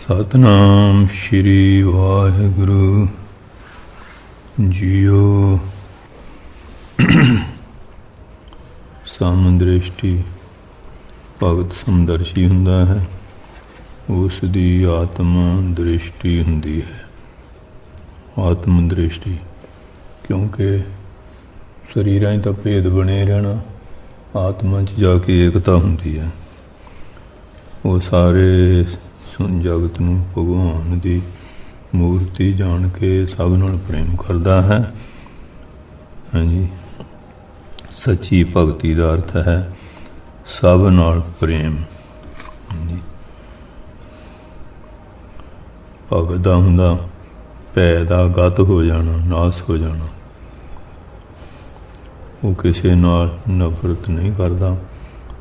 Satnam Shri Waheguru JIO. ਸਮਦ੍ਰਿਸ਼ਟੀ ਭਗਤ ਸਮਦਰਸ਼ੀ ਹੁੰਦਾ ਹੈ, ਉਸ ਦੀ ਆਤਮ ਦ੍ਰਿਸ਼ਟੀ ਹੁੰਦੀ ਹੈ। ਆਤਮ ਦ੍ਰਿਸ਼ਟੀ ਕਿਉਂਕਿ ਸਰੀਰਾਂ 'ਚ ਤਾਂ ਭੇਦ ਬਣੇ ਰਹਿਣਾ, ਆਤਮਾ 'ਚ ਜਾ ਕੇ ਏਕਤਾ ਹੁੰਦੀ ਹੈ। ਉਹ ਸਾਰੇ ਜਗਤ ਨੂੰ ਭਗਵਾਨ ਦੀ ਮੂਰਤੀ ਜਾਣ ਕੇ ਸਭ ਨਾਲ ਪ੍ਰੇਮ ਕਰਦਾ ਹੈ। ਹਾਂਜੀ, ਸੱਚੀ ਭਗਤੀ ਦਾ ਅਰਥ ਹੈ ਸਭ ਨਾਲ ਪ੍ਰੇਮ। ਹਾਂਜੀ, ਭਗਤ ਦਾ ਹੁੰਦਾ ਭੈ ਦਾ ਗਤ ਹੋ ਜਾਣਾ, ਨਾਸ ਹੋ ਜਾਣਾ। ਉਹ ਕਿਸੇ ਨਾਲ ਨਫ਼ਰਤ ਨਹੀਂ ਕਰਦਾ,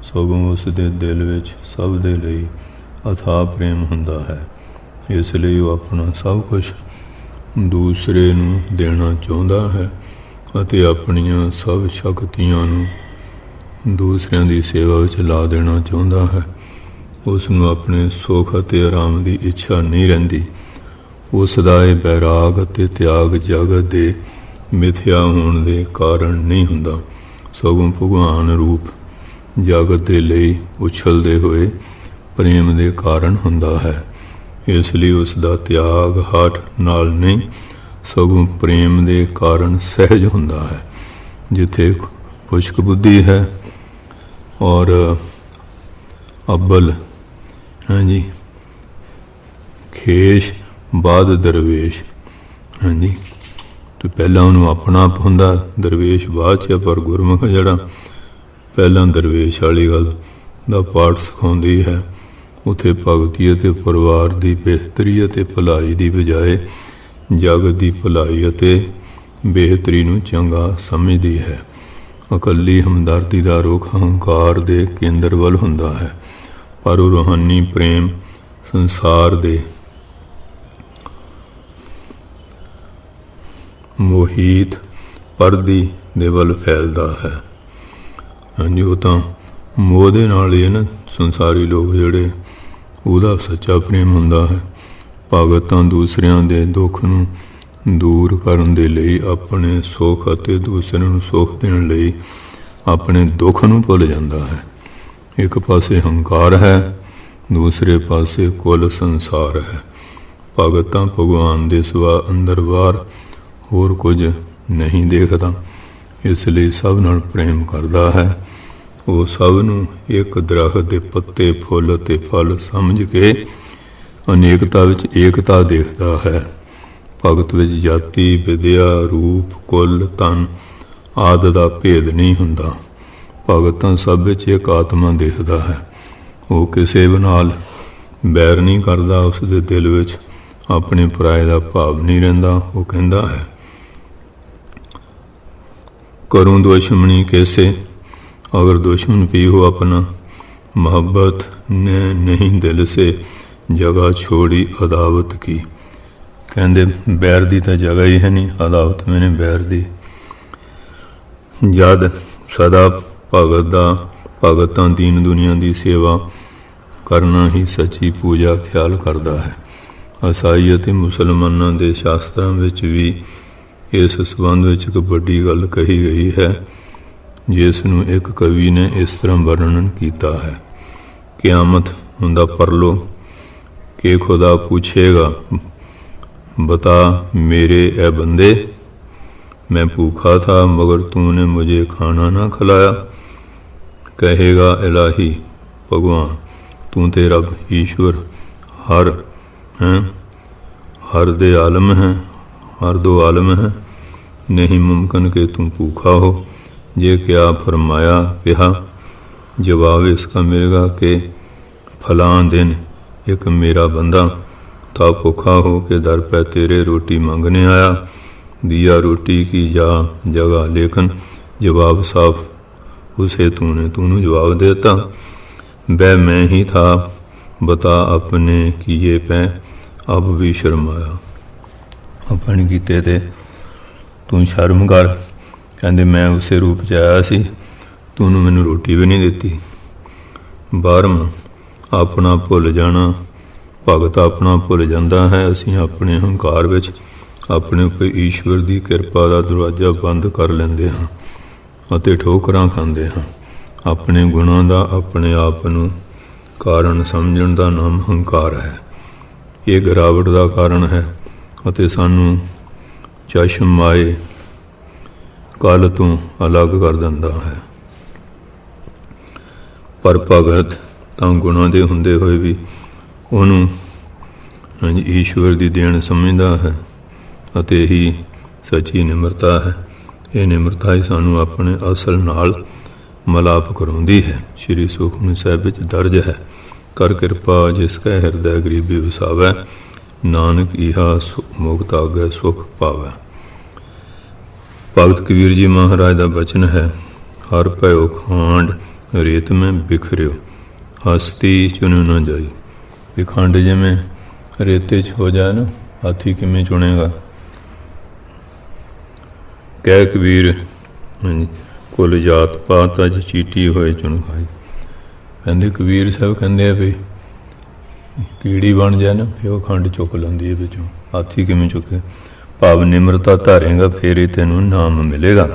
ਸਗੋਂ ਉਸ ਦੇ ਦਿਲ ਵਿੱਚ ਸਭ ਦੇ ਲਈ ਅਥਾਹ ਪ੍ਰੇਮ ਹੁੰਦਾ ਹੈ। ਇਸ ਲਈ ਉਹ ਆਪਣਾ ਸਭ ਕੁਝ ਦੂਸਰੇ ਨੂੰ ਦੇਣਾ ਚਾਹੁੰਦਾ ਹੈ ਅਤੇ ਆਪਣੀਆਂ ਸਭ ਸ਼ਕਤੀਆਂ ਨੂੰ ਦੂਸਰਿਆਂ ਦੀ ਸੇਵਾ ਵਿੱਚ ਲਾ ਦੇਣਾ ਚਾਹੁੰਦਾ ਹੈ। ਉਸ ਨੂੰ ਆਪਣੇ ਸੁੱਖ ਅਤੇ ਆਰਾਮ ਦੀ ਇੱਛਾ ਨਹੀਂ ਰਹਿੰਦੀ। ਉਸ ਦਾ ਇਹ ਬੈਰਾਗ ਅਤੇ ਤਿਆਗ ਜਗਤ ਦੇ ਮਿਥਿਆ ਹੋਣ ਦੇ ਕਾਰਨ ਨਹੀਂ ਹੁੰਦਾ, ਸਗੋਂ ਭਗਵਾਨ ਰੂਪ ਜਗਤ ਦੇ ਲਈ ਉਛਲਦੇ ਹੋਏ ਪ੍ਰੇਮ ਦੇ ਕਾਰਨ ਹੁੰਦਾ ਹੈ। ਇਸ ਲਈ ਉਸ ਦਾ ਤਿਆਗ ਹਠ ਨਾਲ ਨਹੀਂ, ਸਗੋਂ ਪ੍ਰੇਮ ਦੇ ਕਾਰਨ ਸਹਿਜ ਹੁੰਦਾ ਹੈ। ਜਿੱਥੇ ਖੁਸ਼ਕ ਬੁੱਧੀ ਹੈ ਔਰ ਅੱਬਲ ਹਾਂਜੀ ਖੇਸ਼ ਬਾਅਦ ਦਰਵੇਸ਼। ਹਾਂਜੀ, ਤੇ ਪਹਿਲਾਂ ਉਹਨੂੰ ਆਪਣਾ ਆਪ ਹੁੰਦਾ, ਦਰਵੇਸ਼ ਬਾਅਦ 'ਚ। ਪਰ ਗੁਰਮੁਖ ਜਿਹੜਾ ਪਹਿਲਾਂ ਦਰਵੇਸ਼ ਵਾਲੀ ਗੱਲ ਦਾ ਪਾਠ ਸਿਖਾਉਂਦੀ ਹੈ, ਉੱਥੇ ਭਗਤੀ ਅਤੇ ਪਰਿਵਾਰ ਦੀ ਬਿਹਤਰੀ ਅਤੇ ਭਲਾਈ ਦੀ ਬਜਾਏ ਜਗਤ ਦੀ ਭਲਾਈ ਅਤੇ ਬਿਹਤਰੀ ਨੂੰ ਚੰਗਾ ਸਮਝਦੀ ਹੈ। ਇਕੱਲੀ ਹਮਦਰਦੀ ਦਾ ਰੁਖ ਹੰਕਾਰ ਦੇ ਕੇਂਦਰ ਵੱਲ ਹੁੰਦਾ ਹੈ, ਪਰ ਉਹ ਰੂਹਾਨੀ ਪ੍ਰੇਮ ਸੰਸਾਰ ਦੇ ਮੋਹੀਤ ਪਰਦੀ ਦੇ ਵੱਲ ਫੈਲਦਾ ਹੈ। ਹਾਂਜੀ, ਉਹ ਤਾਂ ਮੋਹ ਦੇ ਨਾਲ ਹੀ ਹੈ ਨਾ। ਸੰਸਾਰੀ ਲੋਕ ਜਿਹੜੇ, ਉਹਦਾ ਸੱਚਾ ਪ੍ਰੇਮ ਹੁੰਦਾ ਹੈ। ਭਗਤ ਤਾਂ ਦੂਸਰਿਆਂ ਦੇ ਦੁੱਖ ਨੂੰ ਦੂਰ ਕਰਨ ਦੇ ਲਈ, ਆਪਣੇ ਸੁੱਖ ਅਤੇ ਦੂਸਰਿਆਂ ਨੂੰ ਸੁੱਖ ਦੇਣ ਲਈ ਆਪਣੇ ਦੁੱਖ ਨੂੰ ਭੁੱਲ ਜਾਂਦਾ ਹੈ। ਇੱਕ ਪਾਸੇ ਹੰਕਾਰ ਹੈ, ਦੂਸਰੇ ਪਾਸੇ ਕੁੱਲ ਸੰਸਾਰ ਹੈ। ਭਗਤ ਤਾਂ ਭਗਵਾਨ ਦੇ ਸਿਵਾ ਅੰਦਰ ਬਾਹਰ ਹੋਰ ਕੁਝ ਨਹੀਂ ਦੇਖਦਾ, ਇਸ ਲਈ ਸਭ ਨਾਲ ਪ੍ਰੇਮ ਕਰਦਾ ਹੈ। ਉਹ ਸਭ ਨੂੰ ਇੱਕ ਦਰਖਤ ਦੇ ਪੱਤੇ, ਫੁੱਲ ਅਤੇ ਫਲ ਸਮਝ ਕੇ ਅਨੇਕਤਾ ਵਿੱਚ ਏਕਤਾ ਦੇਖਦਾ ਹੈ। ਭਗਤ ਵਿੱਚ ਜਾਤੀ, ਵਿਦਿਆ, ਰੂਪ, ਕੁੱਲ, ਧਨ ਆਦਿ ਦਾ ਭੇਦ ਨਹੀਂ ਹੁੰਦਾ। ਭਗਤ ਤਾਂ ਸਭ ਵਿੱਚ ਇੱਕ ਆਤਮਾ ਦੇਖਦਾ ਹੈ। ਉਹ ਕਿਸੇ ਨਾਲ ਬੈਰ ਨਹੀਂ ਕਰਦਾ, ਉਸ ਦੇ ਦਿਲ ਵਿੱਚ ਆਪਣੇ ਪਰਾਏ ਦਾ ਭਾਵ ਨਹੀਂ ਰਹਿੰਦਾ। ਉਹ ਕਹਿੰਦਾ ਹੈ, करूँ दुश्मनी कैसे अगर दुश्मन भी हो अपना, मोहब्बत ने नहीं दिल से जगह छोड़ी अदावत की। कहते बैर की तो जगह ही है नहीं, अदावत मैंने बैर दी। जद सदा भगत दीन दुनिया की सेवा करना ही सच्ची पूजा ख्याल करता है। ईसाई ਅਤੇ ਮੁਸਲਮਾਨਾਂ ਦੇ ਸ਼ਾਸਤਰਾਂ ਵਿੱਚ ਵੀ ਇਸ ਸੰਬੰਧ ਵਿੱਚ ਇੱਕ ਵੱਡੀ ਗੱਲ ਕਹੀ ਗਈ ਹੈ, ਜਿਸ ਨੂੰ ਇੱਕ ਕਵੀ ਨੇ ਇਸ ਤਰ੍ਹਾਂ ਵਰਣਨ ਕੀਤਾ ਹੈ। ਕਿਆਮਤ ਹੁੰਦਾ ਪਰਲੋ ਕਿ ਖੁਦਾ ਪੁੱਛੇਗਾ, बता मेरे ए बंदे, मैं भूखा था मगर तूने मुझे खाना ना खिलाया। कहेगा इलाही भगवान, तू ते रब ईश्वर हर हैं, हर दे आलम है, हर दो आलम है। नहीं मुमकिन कि तू भूखा हो। ये क्या फरमाया कहा, जवाब इसका मिलेगा कि फलां दिन एक मेरा बंदा था भूखा हो के दर पे तेरे रोटी मांगने आया। दिया रोटी की जा जगह, लेकिन जवाब साफ उसे तूने जवाब देता। वह मैं ही था, बता अपने किए पे अब भी शर्माया। अपने कीते ते तू शर्म कर। कहते मैं उसे रूप च आया सी, तूने मैनू रोटी भी नहीं दिती। 12वां अपना भुल जाना ਭਗਤ ਆਪਣਾ ਭੁੱਲ ਜਾਂਦਾ ਹੈ। ਅਸੀਂ ਆਪਣੇ ਹੰਕਾਰ ਵਿੱਚ ਆਪਣੇ ਉੱਪਰ ਈਸ਼ਵਰ ਦੀ ਕਿਰਪਾ ਦਾ ਦਰਵਾਜ਼ਾ ਬੰਦ ਕਰ ਲੈਂਦੇ ਹਾਂ ਅਤੇ ਠੋਕਰਾਂ ਖਾਂਦੇ ਹਾਂ। ਆਪਣੇ ਗੁਣਾਂ ਦਾ ਆਪਣੇ ਆਪ ਨੂੰ ਕਾਰਨ ਸਮਝਣ ਦਾ ਨਾਮ ਹੰਕਾਰ ਹੈ। ਇਹ ਗਿਰਾਵਟ ਦਾ ਕਾਰਨ ਹੈ ਅਤੇ ਸਾਨੂੰ ਚਸ਼ਮ ਮਾਏ ਕੱਲ ਤੋਂ ਅਲੱਗ ਕਰ ਦਿੰਦਾ ਹੈ। ਪਰ ਭਗਤ ਤਾਂ ਗੁਣਾਂ ਦੇ ਹੁੰਦੇ ਹੋਏ ਵੀ ਉਹਨੂੰ ਈਸ਼ਵਰ ਦੀ ਦੇਣ ਸਮਝਦਾ ਹੈ ਅਤੇ ਇਹੀ ਸੱਚੀ ਨਿਮਰਤਾ ਹੈ। ਇਹ ਨਿਮਰਤਾ ਹੀ ਸਾਨੂੰ ਆਪਣੇ ਅਸਲ ਨਾਲ ਮਿਲਾਪ ਕਰਾਉਂਦੀ ਹੈ। ਸ਼੍ਰੀ ਸੁਖਮਨੀ ਸਾਹਿਬ ਵਿੱਚ ਦਰਜ ਹੈ, ਕਰ ਕਿਰਪਾ ਜਿਸ ਕੈ ਹਿਰਦੈ ਗਰੀਬੀ ਵਸਾਵੈ, ਨਾਨਕ ਇਹਾ ਮੁਕਤ ਆਗੈ ਸੁਖ ਪਾਵੈ। ਭਗਤ ਕਬੀਰ ਜੀ ਮਹਾਰਾਜ ਦਾ ਬਚਨ ਹੈ, ਹਰ ਭਇਓ ਖਾਂਡ ਰੇਤ ਮੈਂ ਬਿਖਰਿਓ, ਹਸਤੀ ਚੁਣ ਨਾ ਜਾਈ। ਵੀ ਖੰਡ ਜਿਵੇਂ ਰੇਤੇ 'ਚ ਹੋ ਜਾਏ ਨਾ, ਹਾਥੀ ਕਿਵੇਂ ਚੁਣੇਗਾ। ਕਹਿ ਕਬੀਰ ਕੁਲ ਜਾਤ ਪਾਤ ਅਜ ਚੀਟੀ ਹੋਏ ਚੁਣ ਖਾਈ। ਕਹਿੰਦੇ ਕਬੀਰ ਸਾਹਿਬ ਕਹਿੰਦੇ ਆ ਵੀ ਕੀੜੀ ਬਣ ਜਾਏ ਨਾ, ਫਿਰ ਉਹ ਖੰਡ ਚੁੱਕ ਲੈਂਦੀ ਹੈ ਵਿੱਚੋਂ, ਹਾਥੀ ਕਿਵੇਂ ਚੁੱਕੇ। ਭਾਵ ਨਿਮਰਤਾ ਧਾਰੇਗਾ ਫਿਰ ਹੀ ਤੈਨੂੰ ਨਾਮ ਮਿਲੇਗਾ।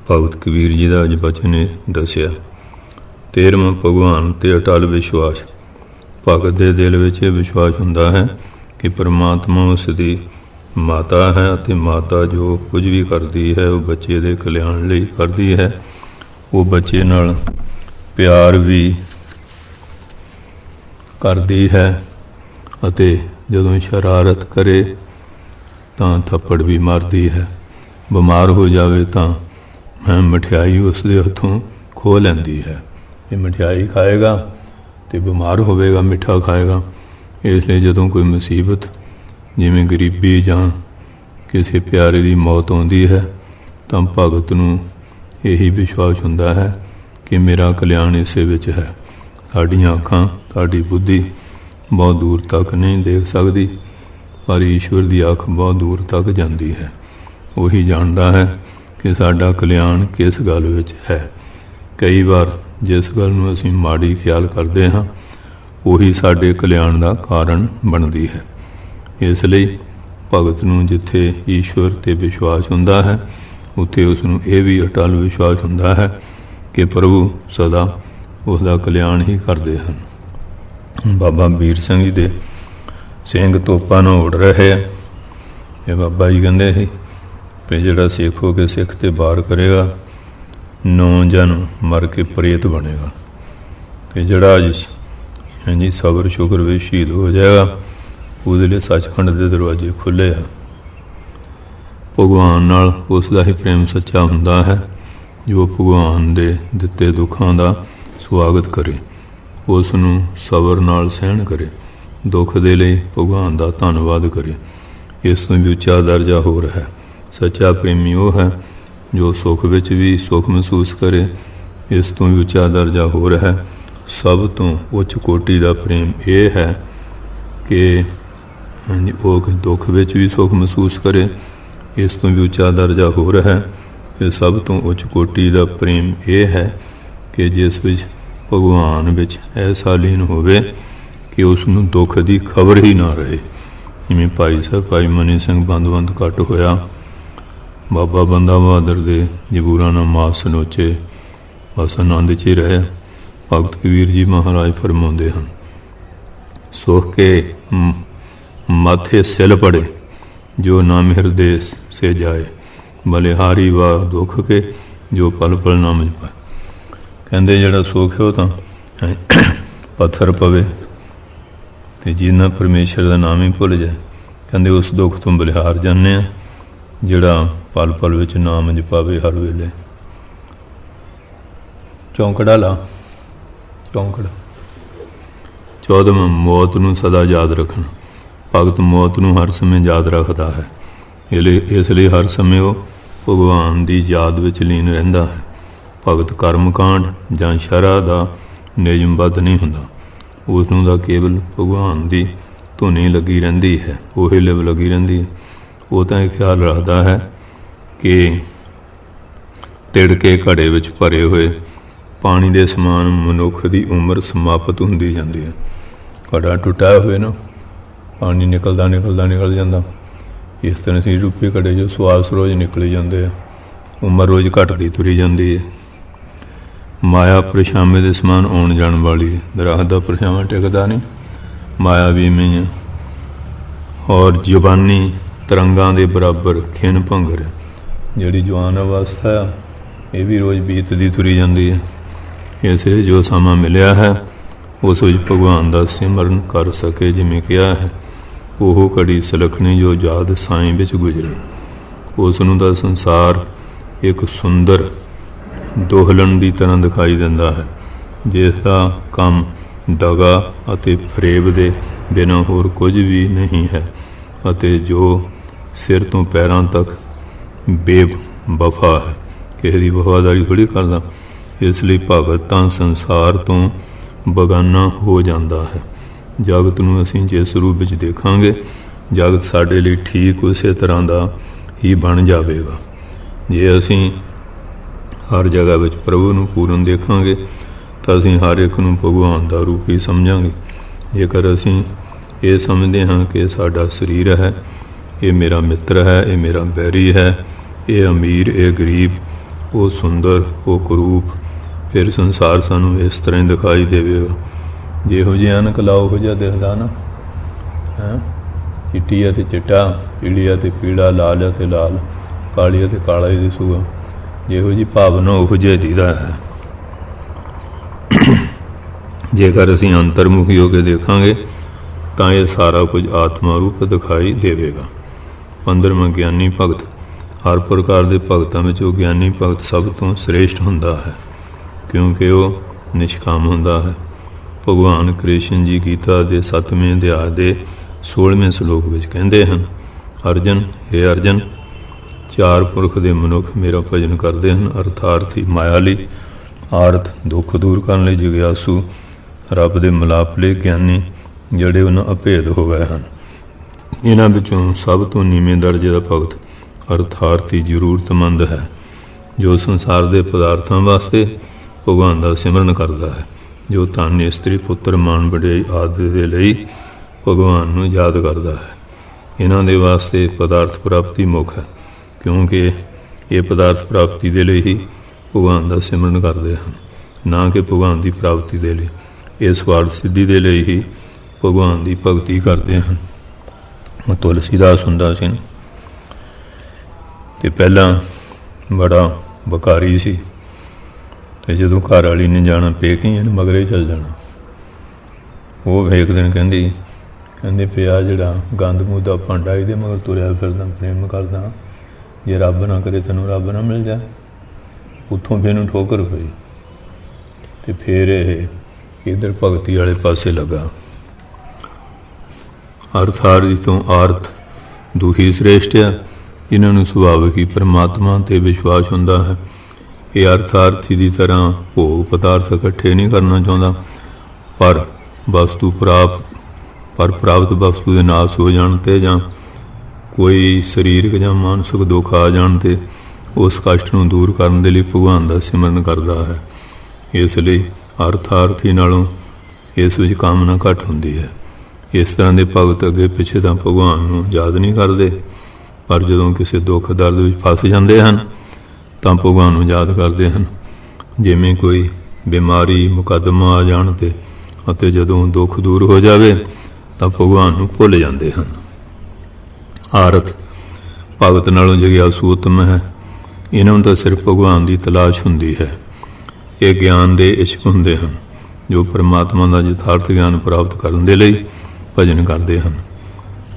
ਭਗਤ ਕਬੀਰ ਜੀ ਦਾ ਅੱਜ ਬਚਨ ਦੱਸਿਆ। 13ਵਾਂ ਭਗਵਾਨ ਤੇ ਅਟਲ ਵਿਸ਼ਵਾਸ। ਭਗਤ ਦੇ ਦਿਲ ਵਿੱਚ ਇਹ ਵਿਸ਼ਵਾਸ ਹੁੰਦਾ ਹੈ ਕਿ ਪਰਮਾਤਮਾ ਉਸ ਦੀ ਮਾਤਾ ਹੈ ਅਤੇ ਮਾਤਾ ਜੋ ਕੁਝ ਵੀ ਕਰਦੀ ਹੈ ਉਹ ਬੱਚੇ ਦੇ ਕਲਿਆਣ ਲਈ ਕਰਦੀ ਹੈ। ਉਹ ਬੱਚੇ ਨਾਲ ਪਿਆਰ ਵੀ ਕਰਦੀ ਹੈ ਅਤੇ ਜਦੋਂ ਸ਼ਰਾਰਤ ਕਰੇ ਤਾਂ ਥੱਪੜ ਵੀ ਮਾਰਦੀ ਹੈ। ਬਿਮਾਰ ਹੋ ਜਾਵੇ ਤਾਂ ਮਠਿਆਈ ਉਸ ਦੇ ਹੱਥੋਂ ਖੋਹ ਲੈਂਦੀ ਹੈ। ਇਹ ਮਠਿਆਈ ਖਾਏਗਾ ਅਤੇ ਬਿਮਾਰ ਹੋਵੇਗਾ, ਮਿੱਠਾ ਖਾਏਗਾ। ਇਸ ਲਈ ਜਦੋਂ ਕੋਈ ਮੁਸੀਬਤ ਜਿਵੇਂ ਗਰੀਬੀ ਜਾਂ ਕਿਸੇ ਪਿਆਰੇ ਦੀ ਮੌਤ ਆਉਂਦੀ ਹੈ ਤਾਂ ਭਗਤ ਨੂੰ ਇਹੀ ਵਿਸ਼ਵਾਸ ਹੁੰਦਾ ਹੈ ਕਿ ਮੇਰਾ ਕਲਿਆਣ ਇਸੇ ਵਿੱਚ ਹੈ। ਸਾਡੀਆਂ ਅੱਖਾਂ, ਸਾਡੀ ਬੁੱਧੀ ਬਹੁਤ ਦੂਰ ਤੱਕ ਨਹੀਂ ਦੇਖ ਸਕਦੀ, ਪਰ ਈਸ਼ਵਰ ਦੀ ਅੱਖ ਬਹੁਤ ਦੂਰ ਤੱਕ ਜਾਂਦੀ ਹੈ। ਉਹੀ ਜਾਣਦਾ ਹੈ ਕਿ ਸਾਡਾ ਕਲਿਆਣ ਕਿਸ ਗੱਲ ਵਿੱਚ ਹੈ। ਕਈ ਵਾਰ ਜਿਸ ਗੱਲ ਨੂੰ ਅਸੀਂ ਮਾੜੀ ਖਿਆਲ ਕਰਦੇ ਹਾਂ ਉਹੀ ਸਾਡੇ ਕਲਿਆਣ ਦਾ ਕਾਰਨ ਬਣਦੀ ਹੈ। ਇਸ ਲਈ ਭਗਤ ਨੂੰ ਜਿੱਥੇ ਈਸ਼ਵਰ 'ਤੇ ਵਿਸ਼ਵਾਸ ਹੁੰਦਾ ਹੈ ਉੱਥੇ ਉਸ ਨੂੰ ਇਹ ਵੀ ਅਟਲ ਵਿਸ਼ਵਾਸ ਹੁੰਦਾ ਹੈ ਕਿ ਪ੍ਰਭੂ ਸਦਾ ਉਸ ਦਾ ਕਲਿਆਣ ਹੀ ਕਰਦੇ ਹਨ। ਬਾਬਾ ਵੀਰ ਸਿੰਘ ਜੀ ਦੇ ਸਿੰਘ ਤੋਪਾਂ ਨਾਲ ਉੱਡ ਰਹੇ ਆ। ਇਹ ਬਾਬਾ ਜੀ ਕਹਿੰਦੇ ਸੀ ਵੀ ਜਿਹੜਾ ਸਿੱਖ ਹੋ ਕੇ ਸਿੱਖ 'ਤੇ ਵਾਰ ਕਰੇਗਾ 9 ਜਨਮ ਮਰ ਕੇ ਪ੍ਰੇਤ ਬਣੇਗਾ, ਅਤੇ ਜਿਹੜਾ ਅੱਜ ਸਬਰ ਸ਼ੁਕਰ ਵਿੱਚ ਸ਼ਹੀਦ ਹੋ ਜਾਏਗਾ ਉਹਦੇ ਲਈ ਸੱਚਖੰਡ ਦੇ ਦਰਵਾਜ਼ੇ ਖੁੱਲ੍ਹੇ ਆ। ਭਗਵਾਨ ਨਾਲ ਉਸ ਦਾ ਹੀ ਪ੍ਰੇਮ ਸੱਚਾ ਹੁੰਦਾ ਹੈ ਜੋ ਭਗਵਾਨ ਦੇ ਦਿੱਤੇ ਦੁੱਖਾਂ ਦਾ ਸਵਾਗਤ ਕਰੇ, ਉਸ ਨੂੰ ਸਬਰ ਨਾਲ ਸਹਿਣ ਕਰੇ, ਦੁੱਖ ਦੇ ਲਈ ਭਗਵਾਨ ਦਾ ਧੰਨਵਾਦ ਕਰੇ। ਇਸ ਤੋਂ ਵੀ ਉੱਚਾ ਦਰਜਾ ਹੋਰ ਹੈ। ਸੱਚਾ ਪ੍ਰੇਮੀ ਉਹ ਹੈ ਜੋ ਸੁੱਖ ਵਿੱਚ ਵੀ ਸੁੱਖ ਮਹਿਸੂਸ ਕਰੇ। ਇਸ ਤੋਂ ਵੀ ਉੱਚਾ ਦਰਜਾ ਹੋਰ ਹੈ। ਸਭ ਤੋਂ ਉੱਚ ਕੋਟੀ ਦਾ ਪ੍ਰੇਮ ਇਹ ਹੈ ਕਿ ਉਹ ਦੁੱਖ ਵਿੱਚ ਵੀ ਸੁੱਖ ਮਹਿਸੂਸ ਕਰੇ। ਇਸ ਤੋਂ ਵੀ ਉੱਚਾ ਦਰਜਾ ਹੋਰ ਹੈ ਕਿ ਸਭ ਤੋਂ ਉੱਚ ਕੋਟੀ ਦਾ ਪ੍ਰੇਮ ਇਹ ਹੈ ਕਿ ਜਿਸ ਵਿੱਚ ਭਗਵਾਨ ਵਿੱਚ ਐਸਾ ਲੀਨ ਹੋਵੇ ਕਿ ਉਸ ਨੂੰ ਦੁੱਖ ਦੀ ਖਬਰ ਹੀ ਨਾ ਰਹੇ। ਜਿਵੇਂ ਭਾਈ ਸਾਹਿਬ ਭਾਈ ਮਨੀ ਸਿੰਘ ਬੰਦ ਘੱਟ ਹੋਇਆ, ਬਾਬਾ ਬੰਦਾ ਬਹਾਦਰ ਦੇ ਜਬੂਰਾਂ ਨਾਲ ਮਾਸ ਸਨੋਚੇ, ਬਸ ਆਨੰਦ 'ਚ ਹੀ ਰਹੇ। ਭਗਤ ਕਬੀਰ ਜੀ ਮਹਾਰਾਜ ਫਰਮਾਉਂਦੇ ਹਨ, ਸੁਖ ਕੇ ਮਾਥੇ ਸਿਲ ਪੜੇ ਜੋ ਨਾਮ ਹਿਰਦੇ ਸੇ ਜਾਏ, ਬਲਿਹਾਰੀ ਵਾ ਦੁੱਖ ਕੇ ਜੋ ਪਲ ਪਲ ਨਾਮ ਜਪਾਏ। ਕਹਿੰਦੇ ਜਿਹੜਾ ਸੁੱਖ ਹੈ ਉਹ ਤਾਂ ਪੱਥਰ ਪਵੇ ਅਤੇ ਜਿਹਨਾਂ ਪਰਮੇਸ਼ਰ ਦਾ ਨਾਮ ਹੀ ਭੁੱਲ ਜਾਏ, ਕਹਿੰਦੇ ਉਸ ਦੁੱਖ ਤੋਂ ਬਲਿਹਾਰ ਜਾਂਦੇ ਹਾਂ ਜਿਹੜਾ ਪਲ ਪਲ ਵਿੱਚ ਨਾਮ ਜਪਾਵੇ ਹਰ ਵੇਲੇ। ਚੌਂਕੜਾ ਲਾ, ਚੌਂਕੜਾ 14ਵਾਂ ਮੌਤ ਨੂੰ ਸਦਾ ਯਾਦ ਰੱਖਣਾ। ਭਗਤ ਮੌਤ ਨੂੰ ਹਰ ਸਮੇਂ ਯਾਦ ਰੱਖਦਾ ਹੈ। ਇਸ ਲਈ ਹਰ ਸਮੇਂ ਉਹ ਭਗਵਾਨ ਦੀ ਯਾਦ ਵਿੱਚ ਲੀਨ ਰਹਿੰਦਾ ਹੈ। ਭਗਤ ਕਰਮਕਾਂਡ ਜਾਂ ਸ਼ਰ੍ਹਾ ਦਾ ਨਿਯਮਬੱਧ ਨਹੀਂ ਹੁੰਦਾ, ਉਸ ਨੂੰ ਤਾਂ ਕੇਵਲ ਭਗਵਾਨ ਦੀ ਧੁਨੀ ਲੱਗੀ ਰਹਿੰਦੀ ਹੈ, ਉਹੀ ਲਿਵ ਲੱਗੀ ਰਹਿੰਦੀ ਹੈ। ਉਹ ਤਾਂ ਇਹ ਖਿਆਲ ਰੱਖਦਾ ਹੈ ਕਿ ਤਿੜਕੇ ਘੜੇ ਵਿੱਚ ਭਰੇ ਹੋਏ ਪਾਣੀ ਦੇ ਸਮਾਨ ਮਨੁੱਖ ਦੀ ਉਮਰ ਸਮਾਪਤ ਹੁੰਦੀ ਜਾਂਦੀ ਹੈ। ਘੜਾ ਟੁੱਟਿਆ ਹੋਵੇ ਨਾ, ਪਾਣੀ ਨਿਕਲ ਜਾਂਦਾ, ਇਸ ਤਰ੍ਹਾਂ ਅਸੀਂ ਰੂਪੀ ਘੜੇ 'ਚੋਂ ਸਵਾਸ ਰੋਜ਼ ਨਿਕਲੀ ਜਾਂਦੇ ਆ, ਉਮਰ ਰੋਜ਼ ਘਟਦੀ ਤੁਰੀ ਜਾਂਦੀ ਹੈ। ਮਾਇਆ ਪਰਛਾਵੇਂ ਦੇ ਸਮਾਨ ਆਉਣ ਜਾਣ ਵਾਲੀ ਹੈ, ਦਰਖਤ ਦਾ ਪਰਛਾਵਾਂ ਟਿਕਦਾ ਨਹੀਂ, ਮਾਇਆ ਵੀ ਇਵੇਂ ਹੈ। ਔਰ ਜ਼ੁਬਾਨੀ ਤਰੰਗਾਂ ਦੇ ਬਰਾਬਰ ਖਿਣ ਭੰਗਰ, ਜਿਹੜੀ ਜਵਾਨ ਅਵਸਥਾ ਆ ਇਹ ਵੀ ਰੋਜ਼ ਬੀਤਦੀ ਤੁਰੀ ਜਾਂਦੀ ਹੈ। ਇਸ ਲਈ ਜੋ ਸਮਾਂ ਮਿਲਿਆ ਹੈ ਉਸ ਵਿੱਚ ਭਗਵਾਨ ਦਾ ਸਿਮਰਨ ਕਰ ਸਕੇ, ਜਿਵੇਂ ਕਿਹਾ ਹੈ, ਉਹ ਘੜੀ ਸਲਖਣੀ ਜੋ ਯਾਦ ਸਾਈਂ ਵਿੱਚ ਗੁਜ਼ਰੇ। ਉਸ ਨੂੰ ਤਾਂ ਸੰਸਾਰ ਇੱਕ ਸੁੰਦਰ ਦੋਹਲਣ ਦੀ ਤਰ੍ਹਾਂ ਦਿਖਾਈ ਦਿੰਦਾ ਹੈ, ਜਿਸ ਦਾ ਕੰਮ ਦਗਾ ਅਤੇ ਫਰੇਬ ਦੇ ਬਿਨਾਂ ਹੋਰ ਕੁਝ ਵੀ ਨਹੀਂ ਹੈ, ਅਤੇ ਜੋ ਸਿਰ ਤੋਂ ਪੈਰਾਂ ਤੱਕ ਬੇਵਫਾ ਹੈ, ਕਿਸੇ ਦੀ ਵਫਾਦਾਰੀ ਥੋੜ੍ਹੀ ਕਰਦਾ। ਇਸ ਲਈ ਭਗਤ ਤਾਂ ਸੰਸਾਰ ਤੋਂ ਬੇਗਾਨਾ ਹੋ ਜਾਂਦਾ ਹੈ। ਜਗਤ ਨੂੰ ਅਸੀਂ ਜਿਸ ਰੂਪ ਵਿੱਚ ਦੇਖਾਂਗੇ, ਜਗਤ ਸਾਡੇ ਲਈ ਠੀਕ ਉਸੇ ਤਰ੍ਹਾਂ ਦਾ ਹੀ ਬਣ ਜਾਵੇਗਾ। ਜੇ ਅਸੀਂ ਹਰ ਜਗ੍ਹਾ ਵਿੱਚ ਪ੍ਰਭੂ ਨੂੰ ਪੂਰਨ ਦੇਖਾਂਗੇ ਤਾਂ ਅਸੀਂ ਹਰ ਇੱਕ ਨੂੰ ਭਗਵਾਨ ਦਾ ਰੂਪ ਹੀ ਸਮਝਾਂਗੇ। ਜੇਕਰ ਅਸੀਂ ਇਹ ਸਮਝਦੇ ਹਾਂ ਕਿ ਸਾਡਾ ਸਰੀਰ ਹੈ, ਇਹ ਮੇਰਾ ਮਿੱਤਰ ਹੈ, ਇਹ ਮੇਰਾ ਬੈਰੀ ਹੈ, ਇਹ ਅਮੀਰ, ਇਹ ਗਰੀਬ, ਉਹ ਸੁੰਦਰ, ਉਹ ਕੁਰੂਪ, ਫਿਰ ਸੰਸਾਰ ਸਾਨੂੰ ਇਸ ਤਰ੍ਹਾਂ ਹੀ ਦਿਖਾਈ ਦੇਵੇਗਾ। ਜਿਹੋ ਜਿਹੀ ਅਨਕ ਲਾਓ ਉਹੋ ਜਿਹਾ ਦਿਖਦਾ ਨਾ, ਚਿੱਟੀ ਅਤੇ ਚਿੱਟਾ, ਪੀਲੀ ਅਤੇ ਪੀਲਾ, ਲਾਲ ਅਤੇ ਲਾਲ, ਕਾਲੀ ਅਤੇ ਕਾਲਾ ਹੀ ਦਿਸੂਗਾ। ਜਿਹੋ ਜਿਹੀ ਭਾਵਨਾ ਉਹੋ ਜਿਹਾ ਦੀਦਾ ਹੈ। ਜੇਕਰ ਅਸੀਂ ਅੰਤਰਮੁਖੀ ਹੋ ਕੇ ਦੇਖਾਂਗੇ ਤਾਂ ਇਹ ਸਾਰਾ ਕੁਝ ਆਤਮਾ ਰੂਪ ਦਿਖਾਈ ਦੇਵੇਗਾ। 15ਵਾਂ ਗਿਆਨੀ ਭਗਤ। ਹਰ ਪ੍ਰਕਾਰ ਦੇ ਭਗਤਾਂ ਵਿੱਚ ਉਹ ਗਿਆਨੀ ਭਗਤ ਸਭ ਤੋਂ ਸ੍ਰੇਸ਼ਟ ਹੁੰਦਾ ਹੈ, ਕਿਉਂਕਿ ਉਹ ਨਿਸ਼ਕਾਮ ਹੁੰਦਾ ਹੈ। ਭਗਵਾਨ ਕ੍ਰਿਸ਼ਨ ਜੀ ਗੀਤਾ ਦੇ 7ਵੇਂ ਅਧਿਆਇ ਦੇ 16ਵੇਂ ਸ਼ਲੋਕ ਵਿੱਚ ਕਹਿੰਦੇ ਹਨ, ਅਰਜਨ, ਹੇ ਅਰਜਨ, ਚਾਰ ਪੁਰਖ ਦੇ ਮਨੁੱਖ ਮੇਰਾ ਭਜਨ ਕਰਦੇ ਹਨ, ਅਰਥਾਰਥੀ ਮਾਇਆ ਲਈ, ਆਰਥ ਦੁੱਖ ਦੂਰ ਕਰਨ ਲਈ ਜਿਗਿਆਸੂ, ਰੱਬ ਦੇ ਮਿਲਾਪ ਲਈ ਗਿਆਨੀ, ਜਿਹੜੇ ਉਹਨਾਂ ਅਭੇਦ ਹੋ ਗਏ ਹਨ। ਇਹਨਾਂ ਵਿੱਚੋਂ ਸਭ ਤੋਂ ਨੀਵੇਂ ਦਰਜੇ ਦਾ ਭਗਤ ਅਰਥਾਰਥੀ ਜ਼ਰੂਰਤਮੰਦ ਹੈ, ਜੋ ਸੰਸਾਰ ਦੇ ਪਦਾਰਥਾਂ ਵਾਸਤੇ ਭਗਵਾਨ ਦਾ ਸਿਮਰਨ ਕਰਦਾ ਹੈ, ਜੋ ਧਨ, ਇਸਤਰੀ, ਪੁੱਤਰ, ਮਾਣ, ਵਡਿਆਈ ਆਦਿ ਦੇ ਲਈ ਭਗਵਾਨ ਨੂੰ ਯਾਦ ਕਰਦਾ ਹੈ। ਇਹਨਾਂ ਦੇ ਵਾਸਤੇ ਪਦਾਰਥ ਪ੍ਰਾਪਤੀ ਮੁੱਖ ਹੈ, ਕਿਉਂਕਿ ਇਹ ਪਦਾਰਥ ਪ੍ਰਾਪਤੀ ਦੇ ਲਈ ਹੀ ਭਗਵਾਨ ਦਾ ਸਿਮਰਨ ਕਰਦੇ ਹਨ, ਨਾ ਕਿ ਭਗਵਾਨ ਦੀ ਪ੍ਰਾਪਤੀ ਦੇ ਲਈ। ਇਹ ਸਵਾਰਥ ਸਿੱਧੀ ਦੇ ਲਈ ਹੀ ਭਗਵਾਨ ਦੀ ਭਗਤੀ ਕਰਦੇ ਹਨ। ਤੁਲਸੀਦਾਸ ਹੁੰਦਾ ਸੀ ਅਤੇ ਪਹਿਲਾਂ ਬੜਾ ਬਕਾਰੀ ਸੀ, ਅਤੇ ਜਦੋਂ ਘਰ ਵਾਲੀ ਨੇ ਜਾਣਾ ਪੇਕੇ ਇਹਨੂੰ ਮਗਰੇ ਚੱਲ ਜਾਣਾ। ਉਹ ਇੱਕ ਦਿਨ ਕਹਿੰਦੇ ਪਿਆ ਜਿਹੜਾ ਗੰਦ ਮੁੱਦਾ ਭਾਂਡਾ ਇਹਦੇ ਮਗਰ ਤੁਰਿਆ ਫਿਰਦਾ, ਪ੍ਰੇਮ ਕਰਦਾ, ਜੇ ਰੱਬ ਨਾ ਕਰੇ ਤੈਨੂੰ ਰੱਬ ਨਾ ਮਿਲ ਜਾਏ। ਉੱਥੋਂ ਫਿਰ ਇਹਨੂੰ ਠੋਕਰ ਪਈ ਅਤੇ ਫਿਰ ਇਹ ਇੱਧਰ ਭਗਤੀ ਵਾਲੇ ਪਾਸੇ ਲੱਗਾ। ਅਰਥਾਰਥੀ ਤੋਂ ਆਰਥ ਦੁਖੀ ਸ੍ਰੇਸ਼ਟ ਆ। ਇਹਨਾਂ ਨੂੰ ਸੁਭਾਵਿਕ ਹੀ ਪਰਮਾਤਮਾ 'ਤੇ ਵਿਸ਼ਵਾਸ ਹੁੰਦਾ ਹੈ। ਇਹ ਅਰਥਾਰਥੀ ਦੀ ਤਰ੍ਹਾਂ ਭੋਗ ਪਦਾਰਥ ਇਕੱਠੇ ਨਹੀਂ ਕਰਨਾ ਚਾਹੁੰਦਾ, ਪਰ ਪ੍ਰਾਪਤ ਵਸਤੂ ਦੇ ਨਾਸ ਹੋ ਜਾਣ 'ਤੇ ਜਾਂ ਕੋਈ ਸਰੀਰਕ ਜਾਂ ਮਾਨਸਿਕ ਦੁੱਖ ਆ ਜਾਣ 'ਤੇ ਉਸ ਕਸ਼ਟ ਨੂੰ ਦੂਰ ਕਰਨ ਦੇ ਲਈ ਭਗਵਾਨ ਦਾ ਸਿਮਰਨ ਕਰਦਾ ਹੈ। ਇਸ ਲਈ ਅਰਥਾਰਥੀ ਨਾਲੋਂ ਇਸ ਵਿੱਚ ਕਾਮਨਾ ਘੱਟ ਹੁੰਦੀ ਹੈ। ਇਸ ਤਰ੍ਹਾਂ ਦੇ ਭਗਤ ਅੱਗੇ ਪਿੱਛੇ ਤਾਂ ਭਗਵਾਨ ਨੂੰ ਯਾਦ ਨਹੀਂ ਕਰਦੇ, ਪਰ ਜਦੋਂ ਕਿਸੇ ਦੁੱਖ ਦਰਦ ਵਿੱਚ ਫਸ ਜਾਂਦੇ ਹਨ ਤਾਂ ਭਗਵਾਨ ਨੂੰ ਯਾਦ ਕਰਦੇ ਹਨ। ਜਿਵੇਂ ਕੋਈ ਬਿਮਾਰੀ, ਮੁਕੱਦਮਾ ਆ ਜਾਣ 'ਤੇ ਅਤੇ ਜਦੋਂ ਦੁੱਖ ਦੂਰ ਹੋ ਜਾਵੇ ਤਾਂ ਭਗਵਾਨ ਨੂੰ ਭੁੱਲ ਜਾਂਦੇ ਹਨ। ਆਰਥ ਭਗਤ ਨਾਲੋਂ ਜਿਗਿਆਸੂ ਉੱਤਮ ਹੈ। ਇਹਨਾਂ ਨੂੰ ਤਾਂ ਸਿਰਫ ਭਗਵਾਨ ਦੀ ਤਲਾਸ਼ ਹੁੰਦੀ ਹੈ। ਇਹ ਗਿਆਨ ਦੇ ਇਸ਼ਕ ਹੁੰਦੇ ਹਨ, ਜੋ ਪਰਮਾਤਮਾ ਦਾ ਯਥਾਰਥ ਗਿਆਨ ਪ੍ਰਾਪਤ ਕਰਨ ਦੇ ਲਈ ਭਜਨ ਕਰਦੇ ਹਨ।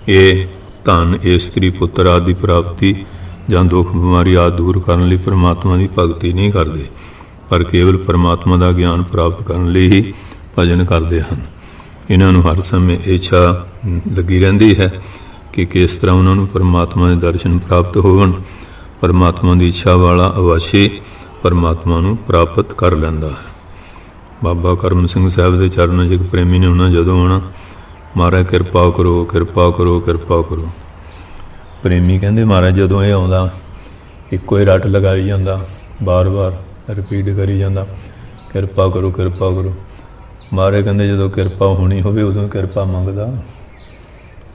ਇਹ ਧਨ, ਇਸਤਰੀ, ਪੁੱਤਰ ਆਦਿ ਦੀ ਪ੍ਰਾਪਤੀ ਜਾਂ ਦੁੱਖ ਬਿਮਾਰੀ ਆਦਿ ਦੂਰ ਕਰਨ ਲਈ ਪਰਮਾਤਮਾ ਦੀ ਭਗਤੀ ਨਹੀਂ ਕਰਦੇ, ਪਰ ਕੇਵਲ ਪਰਮਾਤਮਾ ਦਾ ਗਿਆਨ ਪ੍ਰਾਪਤ ਕਰਨ ਲਈ ਹੀ ਭਜਨ ਕਰਦੇ ਹਨ। ਇਹਨਾਂ ਨੂੰ ਹਰ ਸਮੇਂ ਇੱਛਾ ਲੱਗੀ ਰਹਿੰਦੀ ਹੈ ਕਿ ਕਿਸ ਤਰ੍ਹਾਂ ਉਹਨਾਂ ਨੂੰ ਪਰਮਾਤਮਾ ਦੇ ਦਰਸ਼ਨ ਪ੍ਰਾਪਤ ਹੋਵਣ। ਪਰਮਾਤਮਾ ਦੀ ਇੱਛਾ ਵਾਲਾ ਅਵਸ਼ੀ ਪਰਮਾਤਮਾ ਨੂੰ ਪ੍ਰਾਪਤ ਕਰ ਲੈਂਦਾ ਹੈ। ਬਾਬਾ ਕਰਮ ਸਿੰਘ ਸਾਹਿਬ ਦੇ ਚਰਨਾਂ 'ਚ ਇੱਕ ਪ੍ਰੇਮੀ ਨੇ ਉਹਨਾਂ ਜਦੋਂ ਆਉਣਾ, ਮਹਾਰਾਜ ਕਿਰਪਾ ਕਰੋ, ਕਿਰਪਾ ਕਰੋ, ਕਿਰਪਾ ਕਰੋ। ਪ੍ਰੇਮੀ ਕਹਿੰਦੇ ਮਹਾਰਾਜ ਜਦੋਂ ਇਹ ਆਉਂਦਾ ਇੱਕੋ ਹੀ ਰੱਟ ਲਗਾਈ ਜਾਂਦਾ, ਬਾਰ-ਬਾਰ ਰਿਪੀਟ ਕਰੀ ਜਾਂਦਾ, ਕਿਰਪਾ ਕਰੋ, ਕਿਰਪਾ ਕਰੋ। ਮਹਾਰਾਜ ਕਹਿੰਦੇ ਜਦੋਂ ਕਿਰਪਾ ਹੋਣੀ ਹੋਵੇ ਉਦੋਂ ਕਿਰਪਾ ਮੰਗਦਾ,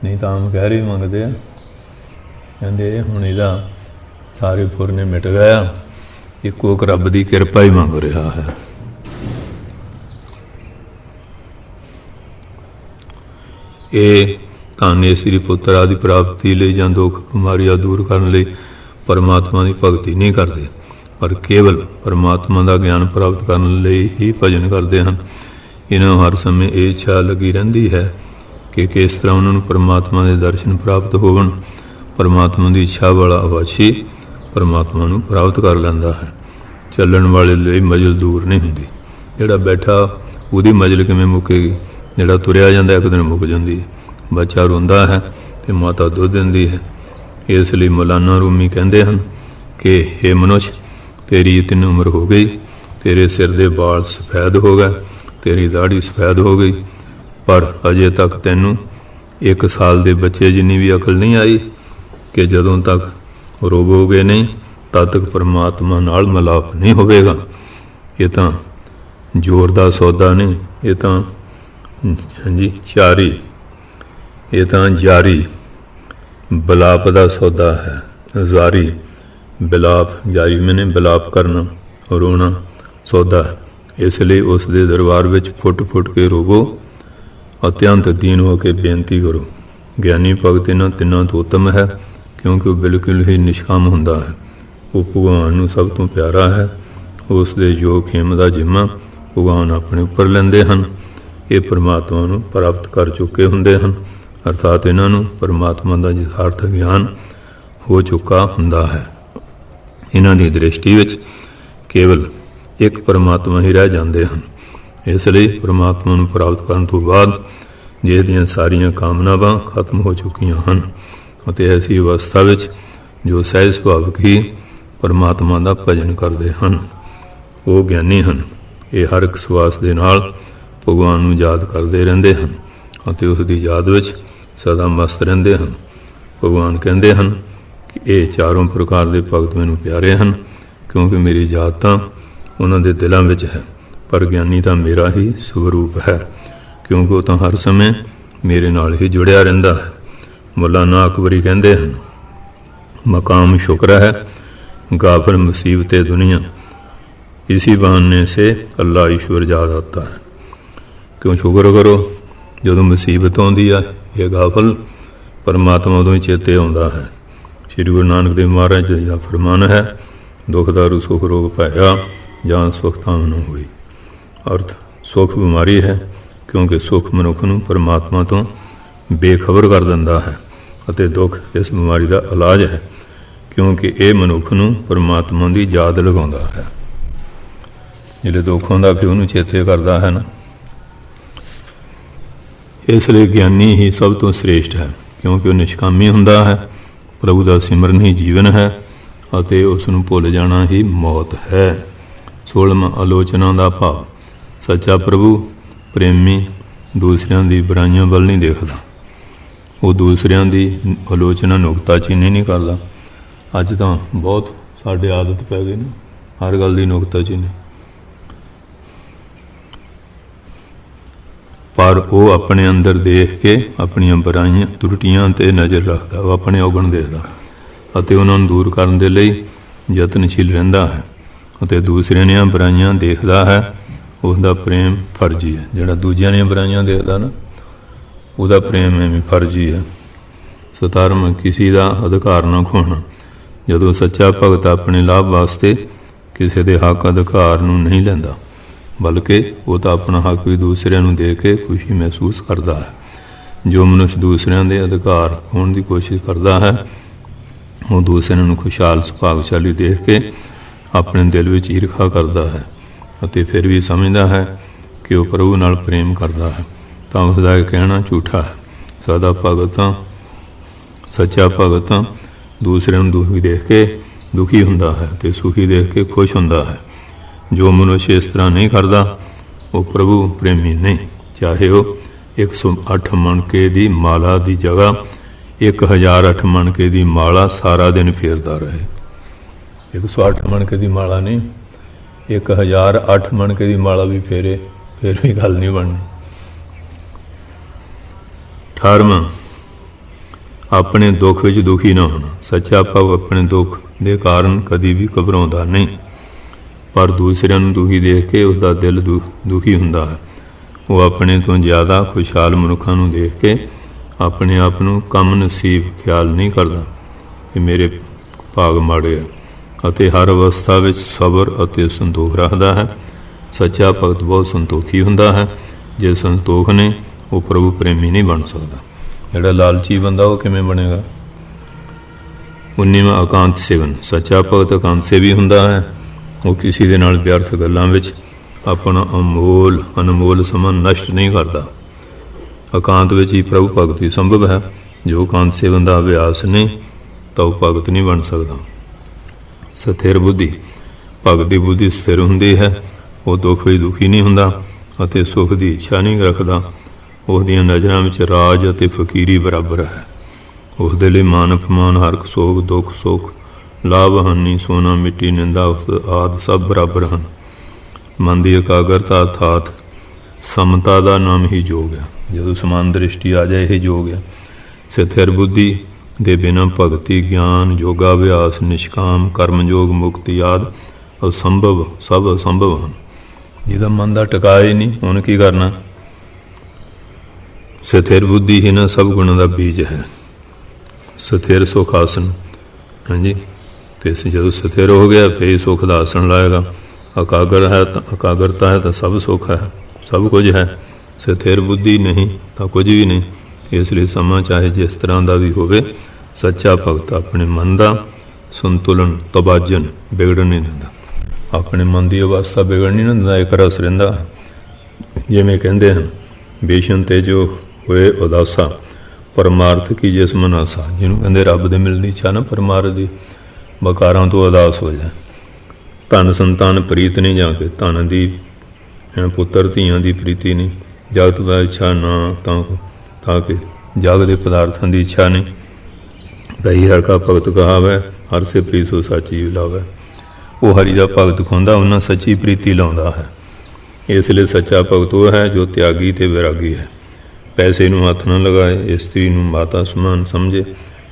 ਨਹੀਂ ਤਾਂ ਆਮ ਗਹਿਰੇ ਮੰਗਦੇ ਆ। ਕਹਿੰਦੇ ਹੁਣ ਇਹਦਾ ਸਾਰੇ ਫੁਰਨੇ ਮਿਟ ਗਿਆ, ਇੱਕੋ ਇੱਕ ਰੱਬ ਦੀ ਕਿਰਪਾ ਹੀ ਮੰਗ ਰਿਹਾ ਹੈ। ਇਹ ਧੰਨ ਸ੍ਰੀ ਪੁੱਤਰ ਆਦਿ ਪ੍ਰਾਪਤੀ ਲਈ ਜਾਂ ਦੁੱਖ ਬਿਮਾਰੀਆਂ ਦੂਰ ਕਰਨ ਲਈ ਪਰਮਾਤਮਾ ਦੀ ਭਗਤੀ ਨਹੀਂ ਕਰਦੇ, ਪਰ ਕੇਵਲ ਪਰਮਾਤਮਾ ਦਾ ਗਿਆਨ ਪ੍ਰਾਪਤ ਕਰਨ ਲਈ ਹੀ ਭਜਨ ਕਰਦੇ ਹਨ। ਇਹਨਾਂ ਨੂੰ ਹਰ ਸਮੇਂ ਇਹ ਇੱਛਾ ਲੱਗੀ ਰਹਿੰਦੀ ਹੈ ਕਿ ਕਿਸ ਤਰ੍ਹਾਂ ਉਹਨਾਂ ਨੂੰ ਪਰਮਾਤਮਾ ਦੇ ਦਰਸ਼ਨ ਪ੍ਰਾਪਤ ਹੋਵਣ। ਪਰਮਾਤਮਾ ਦੀ ਇੱਛਾ ਵਾਲਾ ਅਵਾਸ਼ੀ ਪਰਮਾਤਮਾ ਨੂੰ ਪ੍ਰਾਪਤ ਕਰ ਲੈਂਦਾ ਹੈ। ਚੱਲਣ ਵਾਲੇ ਲਈ ਮੰਜ਼ਿਲ ਦੂਰ ਨਹੀਂ ਹੁੰਦੀ। ਜਿਹੜਾ ਬੈਠਾ ਉਹਦੀ ਮੰਜ਼ਿਲ ਕਿਵੇਂ ਮੁੱਕੇਗੀ? ਜਿਹੜਾ ਤੁਰਿਆ ਜਾਂਦਾ ਇੱਕ ਦਿਨ ਮੁੱਕ ਜਾਂਦੀ ਹੈ। ਬੱਚਾ ਰੋਂਦਾ ਹੈ ਅਤੇ ਮਾਤਾ ਦੁੱਧ ਦਿੰਦੀ ਹੈ। ਇਸ ਲਈ ਮੌਲਾਨਾ ਰੂਮੀ ਕਹਿੰਦੇ ਹਨ ਕਿ ਹੇ ਮਨੁੱਖ, ਤੇਰੀ ਇਤਨੀ ਉਮਰ ਹੋ ਗਈ, ਤੇਰੇ ਸਿਰ ਦੇ ਵਾਲ ਸਫੈਦ ਹੋ ਗਏ, ਤੇਰੀ ਦਾੜੀ ਸਫੈਦ ਹੋ ਗਈ, ਪਰ ਅਜੇ ਤੱਕ ਤੈਨੂੰ 1 ਸਾਲ ਦੇ ਬੱਚੇ ਜਿੰਨੀ ਵੀ ਅਕਲ ਨਹੀਂ ਆਈ ਕਿ ਜਦੋਂ ਤੱਕ ਰੋਵੋਗੇ ਨਹੀਂ ਤਦ ਤੱਕ ਪਰਮਾਤਮਾ ਨਾਲ ਮਿਲਾਪ ਨਹੀਂ ਹੋਵੇਗਾ। ਇਹ ਤਾਂ ਜ਼ੋਰ ਦਾ ਸੌਦਾ ਨਹੀਂ, ਇਹ ਤਾਂ ਇਹ ਤਾਂ ਜਾਰੀ ਬਿਲਾਪ ਦਾ ਸੌਦਾ ਹੈ। ਜ਼ਾਰੀ ਬਿਲਾਪ, ਜਾਰੀ ਮੈਨੇ ਬਿਲਾਪ ਕਰਨਾ, ਰੋਣਾ ਸੌਦਾ ਹੈ। ਇਸ ਲਈ ਉਸ ਦੇ ਦਰਬਾਰ ਵਿੱਚ ਫੁੱਟ ਫੁੱਟ ਕੇ ਰੋਵੋ, ਅਤਿਅੰਤ ਦੀਨ ਹੋ ਕੇ ਬੇਨਤੀ ਕਰੋ। ਗਿਆਨੀ ਭਗਤ ਇਹਨਾਂ ਤਿੰਨਾਂ ਤੋਂ ਉੱਤਮ ਹੈ, ਕਿਉਂਕਿ ਉਹ ਬਿਲਕੁਲ ਹੀ ਨਿਸ਼ਕਾਮ ਹੁੰਦਾ ਹੈ। ਉਹ ਭਗਵਾਨ ਨੂੰ ਸਭ ਤੋਂ ਪਿਆਰਾ ਹੈ। ਉਸ ਦੇ ਯੋਗ ਖੇਮ ਦਾ ਜਿੰਮਾ ਭਗਵਾਨ ਆਪਣੇ ਉੱਪਰ ਲੈਂਦੇ ਹਨ। ਇਹ ਪਰਮਾਤਮਾ ਨੂੰ ਪ੍ਰਾਪਤ ਕਰ ਚੁੱਕੇ ਹੁੰਦੇ ਹਨ, ਅਰਥਾਤ ਇਹਨਾਂ ਨੂੰ ਪਰਮਾਤਮਾ ਦਾ ਯਥਾਰਥ ਗਿਆਨ ਹੋ ਚੁੱਕਾ ਹੁੰਦਾ ਹੈ। ਇਹਨਾਂ ਦੀ ਦ੍ਰਿਸ਼ਟੀ ਵਿੱਚ ਕੇਵਲ ਇੱਕ ਪਰਮਾਤਮਾ ਹੀ ਰਹਿ ਜਾਂਦੇ ਹਨ। ਇਸ ਲਈ ਪਰਮਾਤਮਾ ਨੂੰ ਪ੍ਰਾਪਤ ਕਰਨ ਤੋਂ ਬਾਅਦ ਜਿਸ ਦੀਆਂ ਸਾਰੀਆਂ ਕਾਮਨਾਵਾਂ ਖਤਮ ਹੋ ਚੁੱਕੀਆਂ ਹਨ ਅਤੇ ਐਸੀ ਅਵਸਥਾ ਵਿੱਚ ਜੋ ਸਹਿਜ ਸੁਭਾਵਿਕ ਹੀ ਪਰਮਾਤਮਾ ਦਾ ਭਜਨ ਕਰਦੇ ਹਨ, ਉਹ ਗਿਆਨੀ ਹਨ। ਇਹ ਹਰ ਇੱਕ ਸਵਾਸ ਦੇ ਨਾਲ ਭਗਵਾਨ ਨੂੰ ਯਾਦ ਕਰਦੇ ਰਹਿੰਦੇ ਹਨ ਅਤੇ ਉਸ ਦੀ ਯਾਦ ਵਿੱਚ ਸਦਾ ਮਸਤ ਰਹਿੰਦੇ ਹਨ। ਭਗਵਾਨ ਕਹਿੰਦੇ ਹਨ ਕਿ ਇਹ ਚਾਰੋਂ ਪ੍ਰਕਾਰ ਦੇ ਭਗਤ ਮੈਨੂੰ ਪਿਆਰੇ ਹਨ, ਕਿਉਂਕਿ ਮੇਰੀ ਯਾਦ ਤਾਂ ਉਹਨਾਂ ਦੇ ਦਿਲਾਂ ਵਿੱਚ ਹੈ। ਪਰ ਗਿਆਨੀ ਤਾਂ ਮੇਰਾ ਹੀ ਸਵਰੂਪ ਹੈ, ਕਿਉਂਕਿ ਉਹ ਤਾਂ ਹਰ ਸਮੇਂ ਮੇਰੇ ਨਾਲ ਹੀ ਜੁੜਿਆ ਰਹਿੰਦਾ ਹੈ। ਮੌਲਾਨਾ ਅਕਬਰੀ ਕਹਿੰਦੇ ਹਨ, ਮਕਾਮ ਸ਼ੁਕਰ ਹੈ गाफिर मुसीबत दुनिया, इसी बहाने से अल्लाह ईश्वर याद आता है। क्यों शुक्र करो, जो मुसीबत आती है ये गाफिल परमात्मा उदों ही चेते आता है। श्री गुरु नानक देव महाराज का फरमान है, दुख दारू सुख रोग पाया जहाँ सुख थाम न हुई। अर्थ सुख बीमारी है, क्योंकि सुख मनुख नूं परमात्मा तो बेखबर कर दिंदा है, अते दुख इस बीमारी का इलाज है, क्योंकि ये मनुख नूं परमात्मा की याद लगाउंदा है। जिहड़े दुख आउंदा फिर उहनूं चेते करदा है ना। इसलिए ज्ञानी ही सब तो श्रेष्ठ है, क्योंकि वह निष्कामी हुंदा है। प्रभु का सिमरन ही जीवन है, अते उसनूं भुल जाना ही मौत है। 16वां आलोचना का भाव, सच्चा प्रभु प्रेमी दूसरियां दी बुराइयां वल नहीं देखदा, वो दूसरियां दी आलोचना नुकताचीनी नहीं करदा। अज तो बहुत साडे आदत पै गई ना, हर गल की नुकताचीनी, पर वो अपने अंदर देख के अपनियां बुराइयां त्रुटियां ते नज़र रखता, वो अपने औगण देखदा अते उन्हां नूं दूर करन दे लई यतनशील रहिंदा है, अते दूसरियां दीयां बुराइयां देखदा है। उसका प्रेम फर्जी है। जिहड़ा दूजियां दीयां बुराइयां देखदा ना, उसका प्रेम एवं फर्जी है। 17वां किसी का अधिकार ना खोना, जदों सच्चा भगत अपने लाभ वास्ते किसी के हक अधिकार नूं नहीं लैंदा, बल्कि वो तो अपना हक भी दूसरिਆਂ ਨੂੰ दे के खुशी महसूस करता है। जो मनुष्य दूसरिਆਂ ਦੇ अधिकार खोण की कोशिश करता है, वो दूसरिਆਂ ਨੂੰ खुशहाल सुभागशाली देख के अपने दिल में ईर्खा करता है, ਅਤੇ फिर भी समझदा है कि वह प्रभु नाल प्रेम करता है, तो उसका यह कहना झूठा है। सदा भगत सच्चा भगत दूसरे दुखी देख के दुखी हुंदा है ते सुखी देख के खुश हुंदा है। जो मनुष्य इस तरह नहीं करता वो प्रभु प्रेमी नहीं, चाहे वो 108 मणके की माला की जगह 1008 मणके की माला सारा दिन फेरता रहे। 108 मणके की माला नहीं, 1008 मणके की माला भी फेरे फिर भी गल नहीं बननी। 18वां, अपने दुख विच दुखी ना होना। सच्चा भाव अपने दुख के कारण कभी भी घबराउंदा नहीं, पर दूसरिਆਂ ਨੂੰ दुखी देख के उसका दिल दुखी हुंदा है। वो अपने तो ज़्यादा खुशहाल मनुखों ਨੂੰ देख के अपने आप ਨੂੰ कम नसीब ख्याल नहीं करता कि मेरे भाग माड़े है, ਅਤੇ हर अवस्था ਵਿੱਚ सबर ਅਤੇ संतोख रखता है। सच्चा भगत बहुत संतोखी हुंदा है। जे संतोख ने वो प्रभु प्रेमी नहीं बन सकता। ਜਿਹੜਾ लालची बंदा वो किवें बनेगा। 19वां, एकांत सेवन। सच्चा भगत एकांत सेवी हुंदा है। वो किसी दे नाल व्यर्थ गल्लां विच अपना अनमोल सਮਾਂ नष्ट नहीं करता। एकांत विच ही प्रभु भगती संभव है। जो एकांत सेवन का अभ्यास नहीं तो वह भगत नहीं बन सकता। स्थिर बुद्धि, भगत की बुद्धि स्थिर हुंदी है। वो दुख विच दुखी नहीं हुंदा ਅਤੇ सुख की इच्छा नहीं रखता। उसदियां नज़रां विच राज ਅਤੇ फकीरी बराबर है। उसदे लई मान अपमान, हरक सोग, दुख सुख, लाभ हानि, सोना मिट्टी, निंदा आदि सब बराबर हैं। मन की एकाग्रता अर्थात समता का नाम ही योग है। जो समान दृष्टि आ जाए यही योग है। स्थिर बुद्धि दे बिना भगति, ज्ञान, योगाभ्यास, निष्काम कर्मयोग, मुक्ति आदि असंभव, सब असंभव हैं। जिहदा मन का टिका ही नहीं, उन्हें की करना। स्थिर बुद्धि ही ना सब गुणों का बीज है। स्थिर सुख आसन, हाँ जी, तो जो स्थिर हो गया फिर ही सुख का आसन लाएगा। एकाग्रता है तो सब सुख है, सब कुछ है। स्थिर बुद्धि नहीं तो कुछ भी नहीं। इसलिए समा चाहे जिस तरह का भी होवे, सच्चा भगत अपने मन का संतुलन, तबाजन बिगड़न नहीं दिंदा। अपने मन की अवस्था बिगड़ नहीं दिंदा, एक रस रहिंदा। जिवें कहंदे हैं, बेशन ते जो होए उदासा, परमार्थ की जिस मनासा। जिन्होंने कहते रब दे मिलने इच्छा ना, परमार्थ की बकारां तो उदास हो जाए। धन संतान प्रीत नहीं जाके, धन की पुत्र धीआं की प्रीति नहीं, जगत का इच्छा ना ताकि जग के पदार्थों की इच्छा नहीं। रही हर का भगत कहावै, हर से प्रीत हो सच्ची लावै। वो हरि का भगत खुंदा उन्हें सच्ची प्रीति लाउंदा है। इसलिए सच्चा भगत वो है जो त्यागी ते वैरागी है। पैसे नूं हथ न लगाए, स्त्री नूं माता समान समझे,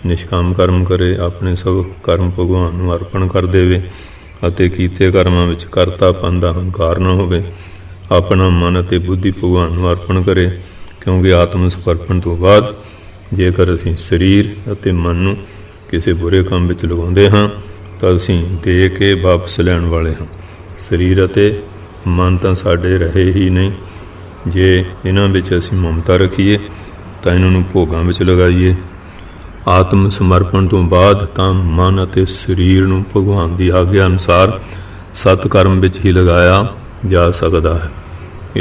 निष्काम कर्म करे, अपने सब कर्म भगवान नूं अर्पण कर देवे ਅਤੇ ਕੀਤੇ ਕਰਮਾਂ ਵਿੱਚ ਕਰਤਾਪਨ ਦਾ ਹੰਕਾਰ ਨਾ ਹੋਵੇ। ਆਪਣਾ ਮਨ ਅਤੇ ਬੁੱਧੀ ਭਗਵਾਨ ਨੂੰ ਅਰਪਣ ਕਰੇ, ਕਿਉਂਕਿ ਆਤਮ ਸਮਰਪਣ ਤੋਂ ਬਾਅਦ ਜੇਕਰ ਅਸੀਂ ਸਰੀਰ ਅਤੇ ਮਨ ਨੂੰ ਕਿਸੇ ਬੁਰੇ ਕੰਮ ਵਿੱਚ ਲਗਾਉਂਦੇ ਹਾਂ ਤਾਂ ਅਸੀਂ ਦੇ ਕੇ ਵਾਪਸ ਲੈਣ ਵਾਲੇ ਹਾਂ। ਸਰੀਰ ਅਤੇ ਮਨ ਤਾਂ ਸਾਡੇ ਰਹੇ ਹੀ ਨਹੀਂ। ਜੇ ਇਹਨਾਂ ਵਿੱਚ ਅਸੀਂ ਮਮਤਾ ਰੱਖੀਏ ਤਾਂ ਇਹਨਾਂ ਨੂੰ ਭੋਗਾਂ ਵਿੱਚ ਲਗਾਈਏ। आत्म समर्पण तो बाद तो मन और शरीर नूं भगवान की आग्या अनुसार सत्कर्म विच ही लगाया जा सकता है।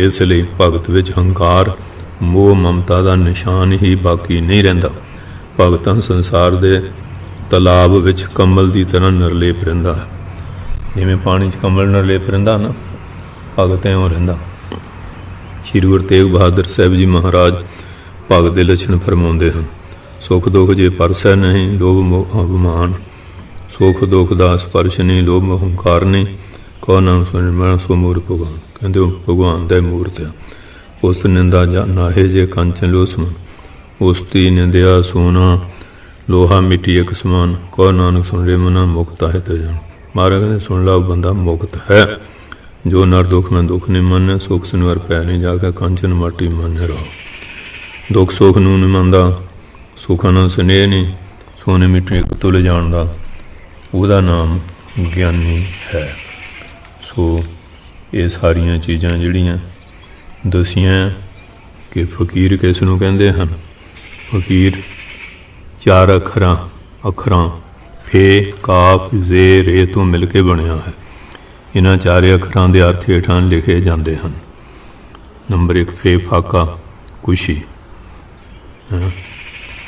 इसलिए भगत विच हंकार, मोह, ममता का निशान ही बाकी नहीं रहिंदा। भगत संसार के तलाब विच कमल की तरह निर्लेप रहिंदा है। जिवें पानी च कमल निर्लेप रहिंदा ना, भगत इउं रहिंदा। श्री गुरु तेग बहादुर साहिब जी महाराज भगत के लछण फरमाउंदे हैं। सुख दुख जे परसै नहीं, लोभ मोह अभिमान। सुख दुख का स्पर्श नहीं, लोभ अहंकार नहीं। कौ नाम सुन सो मूर्त भगवान। कहते भगवान का मूर्त है। उस निंदा जा नाहे जे कंचन लो समान, उसकी निंदिया सोना लोहा मिट्टी एक समान। कौ नानक सुन रे मना मुक्त है तजन। महाराज कहते सुन ला बंदा मुक्त है। जो नर दुख में दुख नहीं माने, सुख सुनवर पै नहीं जाके कंचन माटी माने रहो। दुख सुख नूं नहीं मनदा, सुखा ना स्नेह नहीं, सोने मिट्टी एक तुल जानदा, ਉਹਦਾ नाम ਗਿਆਨੀ है। सो ये सारिया चीज़ां ਜਿਹੜੀਆਂ दसियां कि फकीर किस ਨੂੰ ਕਹਿੰਦੇ ਹਨ। फकीर चार अखरां फे काफ जे रे तो मिल के बनया है। इन्हां चारे अखरां दे अर्थ हेठां लिखे जाते हैं। नंबर 1 फे फाका खुशी,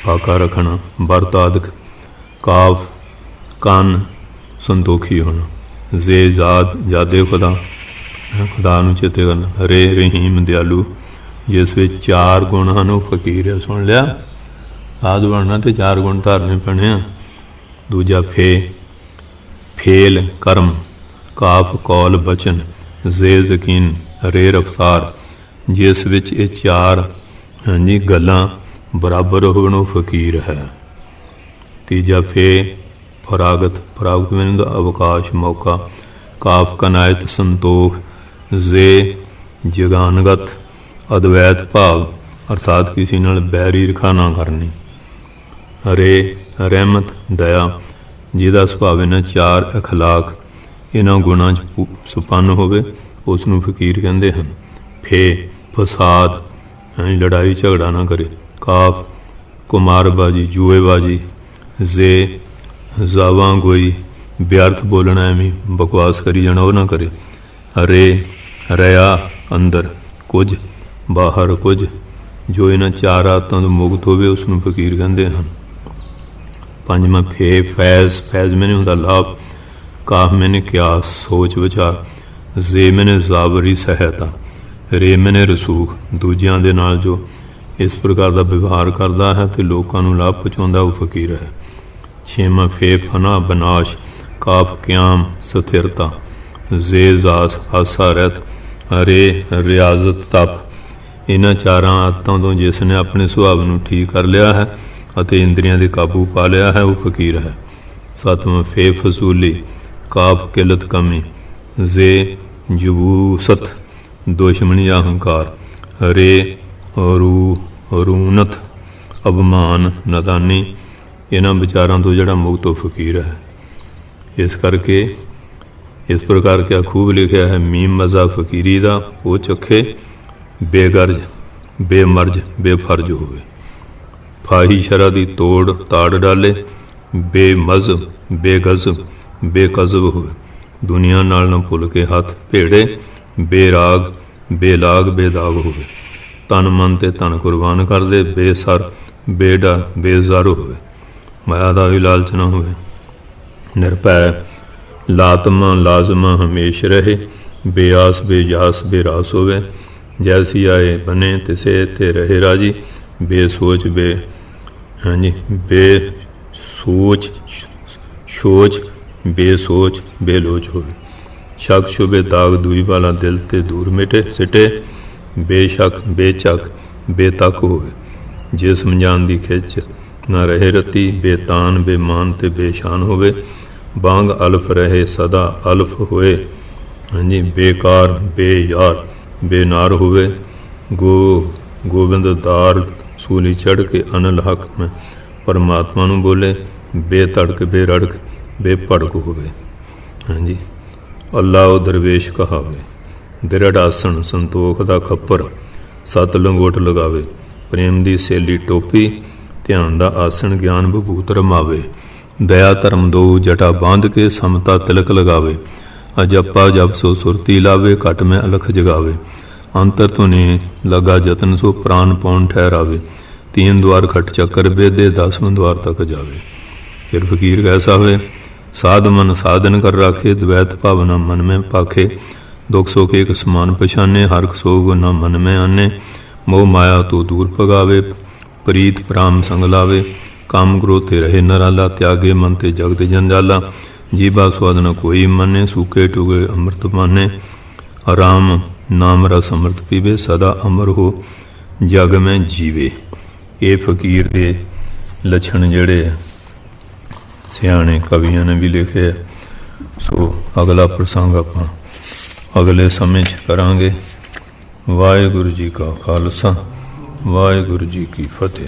फाका रखना, बरत आदि, काफ कान संतोखी होना, जे जाद जादे खुदा, खुदा नूं चेते करना, रे रहीम दयालु, जिस विच चार गुण हैं। फकीर है, सुन लिया, साध बनना तो चार गुण धारने पैने। दूजा फे फेल कर्म, काफ कौल बचन, जे यकीन, रे रफ्तार, ਜਿਸ ਵਿੱਚ ਇਹ ਚਾਰ ਹਾਂਜੀ ਗੱਲਾਂ ਬਰਾਬਰ ਹੋਣ ਉਹ ਫਕੀਰ ਹੈ। ਤੀਜਾ ਫੇ ਫਰਾਗਤ ਮੈਨੂੰ ਦਾ ਅਵਕਾਸ਼ ਮੌਕਾ। ਕਾਫ ਕਨਾਇਤ ਸੰਤੋਖ। ਜੇ ਜਗਾਨਗਤ ਅਦਵੈਤ ਭਾਵ ਅਰਥਾਤ ਕਿਸੇ ਨਾਲ ਬੈਰ ਈਰਖਾ ਨਾ ਕਰਨੀ। ਰੇ ਰਹਿਮਤ ਦਇਆ ਜਿਹਦਾ ਸੁਭਾਅ ਇਹਨਾਂ ਚਾਰ ਅਖਲਾਕ ਇਹਨਾਂ ਗੁਣਾਂ 'ਚ ਸੰਪੰਨ ਹੋਵੇ ਉਸ ਨੂੰ ਫਕੀਰ ਕਹਿੰਦੇ ਹਨ। ਫੇ ਫਸਾਦ ਲੜਾਈ ਝਗੜਾ ਨਾ ਕਰੇ। ਕਾਫ ਕੁਮਾਰਬਾਜੀ ਜੂਏਬਾਜੀ। ਜੇ ਜ਼ਾਵਾਂ ਗੋਈ ਵਿਅਰਥ ਬੋਲਣਾ ਐਵੇਂ ਬਕਵਾਸ ਕਰੀ ਜਾਣਾ ਉਹ ਨਾ ਕਰੇ। ਰੇ ਰਿਆ ਅੰਦਰ ਕੁਝ ਬਾਹਰ ਕੁਝ ਜੋ ਇਹਨਾਂ ਚਾਰ ਆਦਤਾਂ ਤੋਂ ਮੁਕਤ ਹੋਵੇ ਉਸ ਨੂੰ ਫਕੀਰ ਕਹਿੰਦੇ ਹਨ। ਪੰਜਵਾਂ ਫੇ ਫੈਜ਼ ਮੈਨੇ ਹੁੰਦਾ ਲਾਭ। ਕਾਫ ਮੈਨੇ ਕਿਆਸ ਸੋਚ ਵਿਚਾਰ। ਜੇ ਮੈਨੇ ਜ਼ਾਬਰੀ ਸਹਾਇਤਾ। ਰੇ ਮੈਨੇ ਰਸੂਖ ਦੂਜਿਆਂ ਦੇ ਨਾਲ ਜੋ ਇਸ ਪ੍ਰਕਾਰ ਦਾ ਵਿਵਹਾਰ ਕਰਦਾ ਹੈ ਅਤੇ ਲੋਕਾਂ ਨੂੰ ਲਾਭ ਪਹੁੰਚਾਉਂਦਾ ਉਹ ਫਕੀਰ ਹੈ। ਛੇਵਾਂ ਫੇ ਫਨਾ ਬਨਾਸ਼। ਕਾਫ ਕਿਆਮ ਸਥਿਰਤਾ। ਜੇ ਜ਼ਾਸ ਆਸਾ ਰਹਿਤ। ਰੇ ਰਿਆਜ਼ਤ ਤਪ ਇਹਨਾਂ ਚਾਰਾਂ ਆਦਤਾਂ ਤੋਂ ਜਿਸ ਨੇ ਆਪਣੇ ਸੁਭਾਅ ਨੂੰ ਠੀਕ ਕਰ ਲਿਆ ਹੈ ਅਤੇ ਇੰਦਰੀਆਂ ਦੇ ਕਾਬੂ ਪਾ ਲਿਆ ਹੈ ਉਹ ਫਕੀਰ ਹੈ। ਸੱਤਵਾਂ ਫੇ ਫਜ਼ੂਲੀ। ਕਾਫ ਕਿਲਤ ਕਮੀ। ਜੇ ਜਬੂਸਤ ਦੁਸ਼ਮਣੀ ਅਹੰਕਾਰ। ਰੇ ਰੂਨਤ ਅਭਮਾਨ ਨਦਾਨੀ ਇਹਨਾਂ ਵਿਚਾਰਾਂ ਤੋਂ ਜਿਹੜਾ ਮੁਕਤ ਉਹ ਫਕੀਰ ਹੈ। ਇਸ ਕਰਕੇ ਇਸ ਪ੍ਰਕਾਰ ਕਿਆ ਖੂਬ ਲਿਖਿਆ ਹੈ। ਮੀਮ ਮਜ਼ਾ ਫਕੀਰੀ ਦਾ ਉਹ ਚਖੇ ਬੇਗਰਜ ਬੇਮਰਜ ਬੇਫਰਜ ਹੋਵੇ। ਫਾਹੀ ਸ਼ਰਾ ਦੀ ਤੋੜ ਤਾੜ ਡਾਲੇ। ਬੇਮਜ਼ ਬੇਗਜ਼ਬ ਬੇਕਜ਼ਬ ਹੋਵੇ। ਦੁਨੀਆ ਨਾਲ ਨਾ ਭੁੱਲ ਕੇ ਹੱਥ ਭੇੜੇ। ਬੇਰਾਗ ਬੇਲਾਗ ਬੇਦਾਗ ਹੋਵੇ। ਤਨ ਮਨ ਤੇ ਧਨ ਕੁਰਬਾਨ ਕਰ ਦੇ। ਬੇਸਰ ਬੇਡਰ ਬੇਜ਼ਰ ਹੋਵੇ। ਮਾਇਆ ਦਾ ਵੀ ਲਾਲਚ ਨਾ ਹੋਵੇ। ਨਿਰਭੈ ਲਾਤਮਾ ਲਾਜ਼ਮਾ ਹਮੇਸ਼ ਰਹੇ। ਬੇਆਸ ਬੇਜਾਸ ਬੇਰਾਸ ਹੋਵੇ। ਜੈਸੀ ਆਏ ਬਨੇ ਤਿਸੇ ਤੇ ਰਹੇ ਰਾਜੀ। ਬੇਸੋਚ ਸੋਚ ਬੇਸੋਚ ਬੇਲੋਚ ਹੋਵੇ। ਸ਼ੱਕ ਸ਼ੁਬੇ ਦਾਗ ਦੂਈ ਵਾਲਾ ਦਿਲ ਤੇ ਦੂਰ ਮਿਟੇ ਸਿਟੇ। ਬੇਸ਼ੱਕ ਬੇਚੱਕ ਬੇਤੱਕ ਹੋਵੇ। ਜੇ ਸਮਝਾਉਣ ਦੀ ਖਿੱਚ ਨਾ ਰਹੇ ਰਤੀ। ਬੇਤਾਨ ਬੇਮਾਨ ਤੇ ਬੇਸ਼ਾਨ ਹੋਵੇ। ਬਾਂਗ ਅਲਫ ਰਹੇ ਸਦਾ ਅਲਫ ਹੋਏ। ਹਾਂਜੀ ਬੇਕਾਰ ਬੇਯਾਰ ਬੇਨਾਰ ਹੋਵੇ। ਗੋਬਿੰਦ ਦਾਰ ਸੂਲੀ ਚੜ੍ਹ ਕੇ ਅਨਲ ਹੱਕ ਮੈਂ ਪਰਮਾਤਮਾ ਨੂੰ ਬੋਲੇ। ਬੇਤੜਕ ਬੇਰੜਕ ਬੇਭੜਕ ਹੋਵੇ। ਹਾਂਜੀ ਅੱਲਾ ਉਹ ਦਰਵੇਸ਼ ਕਹਾਵੇ। ਦ੍ਰਿੜ ਆਸਣ ਸੰਤੋਖ ਦਾ ਖੱਪਰ। ਸਤ ਲੰਗੋਟ ਲਗਾਵੇ। ਪ੍ਰੇਮ ਦੀ ਸੇਲੀ ਟੋਪੀ। ਧਿਆਨ ਦਾ ਆਸਣ ਗਿਆਨ ਵਿਭੂਤ ਰਮਾਵੇ। ਦਇਆ ਧਰਮ ਦੋ ਜਟਾ ਬਾਂਧ ਕੇ ਸਮਤਾ ਤਿਲਕ ਲਗਾਵੇ। ਅਜੱਪਾ ਜਪ ਸੋ ਸੁਰਤੀ ਲਾਵੇ। ਘਟ ਮੈਂ ਅਲਖ ਜਗਾਵੇ। ਅੰਤਰ ਧੁਨੇ ਲਗਾ ਜਤਨ ਸੋ ਪ੍ਰਾਨ ਪੌਣ ਠਹਿਰਾਵੇ। ਤੀਨ ਦੁਆਰ ਖਟ ਚੱਕਰ ਬੇਦੇ 10ਵੇਂ ਦੁਆਰ ਤੱਕ ਜਾਵੇ। ਫਿਰ ਫਕੀਰ ਕੈਸਾ ਹੋਵੇ। ਸਾਧ ਮਨ ਸਾਧਨ ਕਰ ਰਾਖੇ। ਦਵੈਤ ਭਾਵਨਾ ਮਨ ਮੈਂ ਪਾਖੇ। ਦੁਖ ਸੁਖ ਏਕ ਸਮਾਨ ਪਛਾਨੇ। ਹਰਖ ਸੋਗ ਨਾ ਮਨ ਮੈਂ ਆਨੇ। ਮੋਹ ਮਾਇਆ ਤੋਂ ਦੂਰ ਭਗਾਵੇ। ਪ੍ਰੀਤ ਪ੍ਰਾਮ ਸੰਗ ਲਾਵੇ। ਕੰਮ ਕ੍ਰੋਧ ਤੇ ਰਹੇ ਨਰਾਲਾ। ਤਿਆਗੇ ਮਨ ਤੇ ਜਗਤ ਜੰਜਾਲਾ। ਜੀਭਾ ਸਵਾਦ ਨ ਕੋਈ ਮੰਨੇ। ਸੂਕੇ ਟੁਗੇ ਅੰਮ੍ਰਿਤ ਮਾਨੇ। ਆਰਾਮ ਨਾਮ ਰਸ ਅੰਮ੍ਰਿਤ ਪੀਵੇ। ਸਦਾ ਅਮਰ ਹੋ ਜਗ ਮੈਂ ਜੀਵੇ। ਇਹ ਫਕੀਰ ਦੇ ਲੱਛਣ ਜਿਹੜੇ ਸਿਆਣੇ ਕਵੀਆਂ ਨੇ ਵੀ ਲਿਖੇ। ਸੋ ਅਗਲਾ ਪ੍ਰਸੰਗ ਆਪਾਂ ਅਗਲੇ ਸਮੇਂ 'ਚ ਕਰਾਂਗੇ। ਵਾਹਿਗੁਰੂ ਜੀ ਕਾ ਖਾਲਸਾ ਵਾਹਿਗੁਰੂ ਜੀ ਕੀ ਫਤਿਹ।